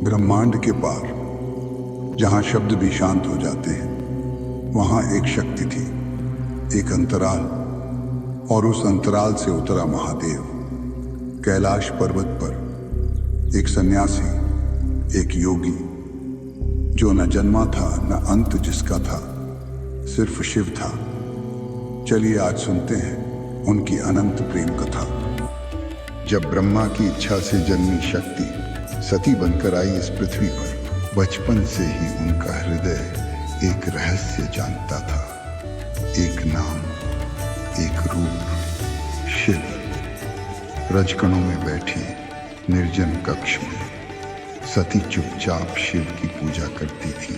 ब्रह्मांड के पार, जहां शब्द भी शांत हो जाते हैं, वहां एक शक्ति थी, एक अंतराल। और उस अंतराल से उतरा महादेव। कैलाश पर्वत पर एक सन्यासी, एक योगी, जो न जन्मा था न अंत जिसका था, सिर्फ शिव था। चलिए आज सुनते हैं उनकी अनंत प्रेम कथा। जब ब्रह्मा की इच्छा से जन्मी शक्ति सती बनकर आई इस पृथ्वी पर, बचपन से ही उनका हृदय एक रहस्य जानता था। एक नाम, एक रूप, शिव। रजकणों में बैठी निर्जन कक्ष में सती चुपचाप शिव की पूजा करती थी।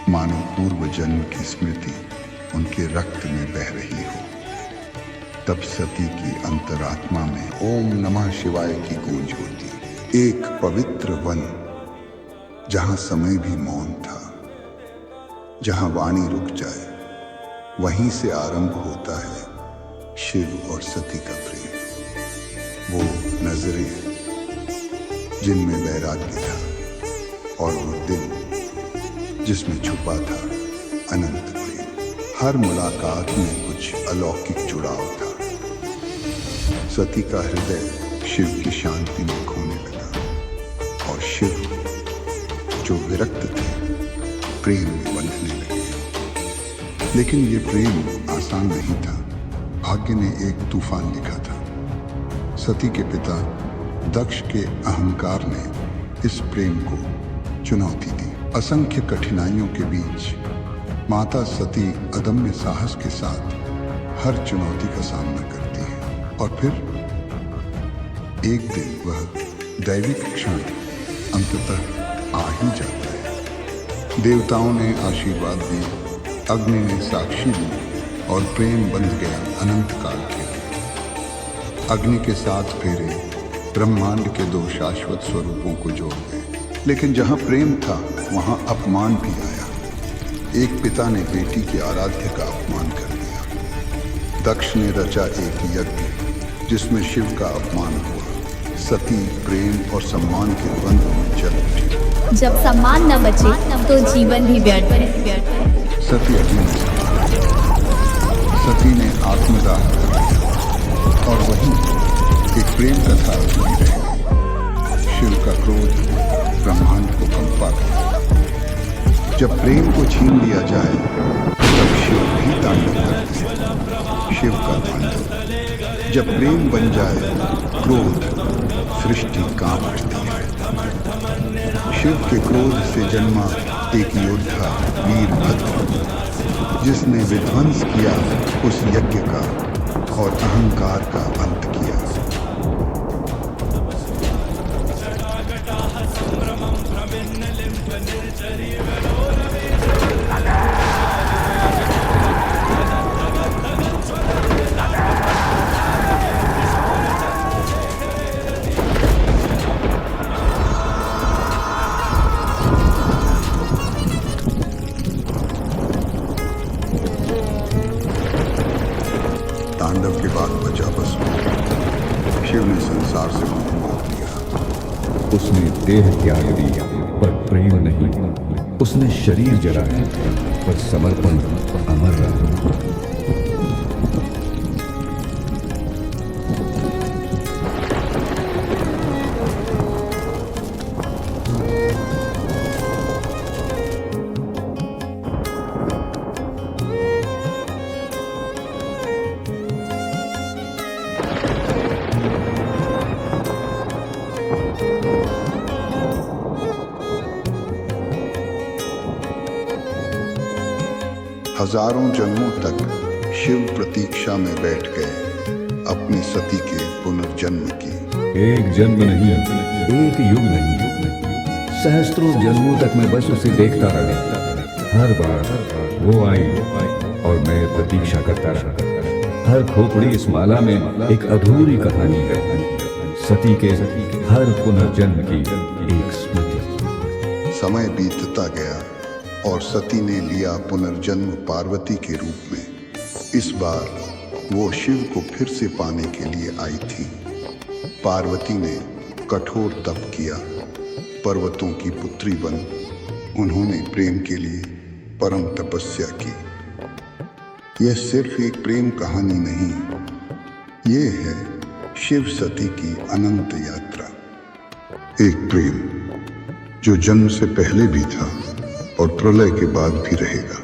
मानो पूर्व जन्म की स्मृति उनके रक्त में बह रही हो। तब सती की अंतरात्मा में ओम नमः शिवाय की गूंज होती। एक पवित्र वन, जहां समय भी मौन था, जहां वाणी रुक जाए, वहीं से आरंभ होता है शिव और सती का प्रेम। वो नजरें जिनमें वैराग्य था, और वो दिल जिसमें छुपा था अनंत प्रेम। हर मुलाकात में कुछ अलौकिक जुड़ाव था। सती का हृदय शिव की शांति में खोने लगा, और शिव, जो विरक्त थे, प्रेम में बंधने लगे। लेकिन ये प्रेम आसान नहीं था। भाग्य ने एक तूफान लिखा था। सती के पिता दक्ष के अहंकार ने इस प्रेम को चुनौती दी। असंख्य कठिनाइयों के बीच माता सती अदम्य साहस के साथ हर चुनौती का सामना करती है। और फिर एक दिन वह दैविक क्षण अंततः आ ही जाता है। देवताओं ने आशीर्वाद दिए, अग्नि ने साक्षी दी, और प्रेम बंध गया अनंत काल के लिए। अग्नि के 7 फेरे ब्रह्मांड के 2 शाश्वत स्वरूपों को जोड़ गए। लेकिन जहां प्रेम था, वहां अपमान भी आया। एक पिता ने बेटी के आराध्य का अपमान कर दिया। दक्ष ने रचा एक यज्ञ जिसमें शिव का अपमान हुआ। सती प्रेम और सम्मान के द्वंद्व में जल उठी। जब सम्मान न बचे तो जीवन भी व्यर्थ है। सती अग्नि में सती ने आत्मदाह कर दिया, और वहीं एक प्रेम कथा अधूरी रह गई। शिव का क्रोध ब्रह्मांड को कंपा गया। जब प्रेम को छीन लिया जाए, तब शिव भी तांडव करते हैं। शिव का तांडव। जब प्रेम बन जाए, क्रोध, सृष्टि कांप उठती है। शिव के क्रोध से जन्मा एक योद्धा वीरभद्र, जिसने विध्वंस किया उस यज्ञ का और अहंकार का अंत किया। तांडव के बाद बचा बस शिव ने संसार से मोह मार दिया। उसने देह त्याग दी, पर प्रेम नहीं। उसने शरीर जलाया, पर समर्पण अमर रहा। हजारों जन्मों तक शिव प्रतीक्षा में बैठ गए अपनी सती के पुनर्जन्म की। एक जन्म नहीं, एक युग नहीं, सहस्त्रों जन्मों तक मैं बस उसे देखता रहा। हर बार वो आई और मैं प्रतीक्षा करता रहा। हर खोपड़ी इस माला में एक अधूरी कहानी है, सती के हर पुनर्जन्म की एक स्मृति। समय बीतता गया और सती ने लिया पुनर्जन्म पार्वती के रूप में। इस बार वो शिव को फिर से पाने के लिए आई थी। पार्वती ने कठोर तप किया, पर्वतों की पुत्री बन उन्होंने प्रेम के लिए परम तपस्या की। यह सिर्फ एक प्रेम कहानी नहीं, ये है शिव सती की अनंत यात्रा। एक प्रेम जो जन्म से पहले भी था और प्रलय के बाद भी रहेगा।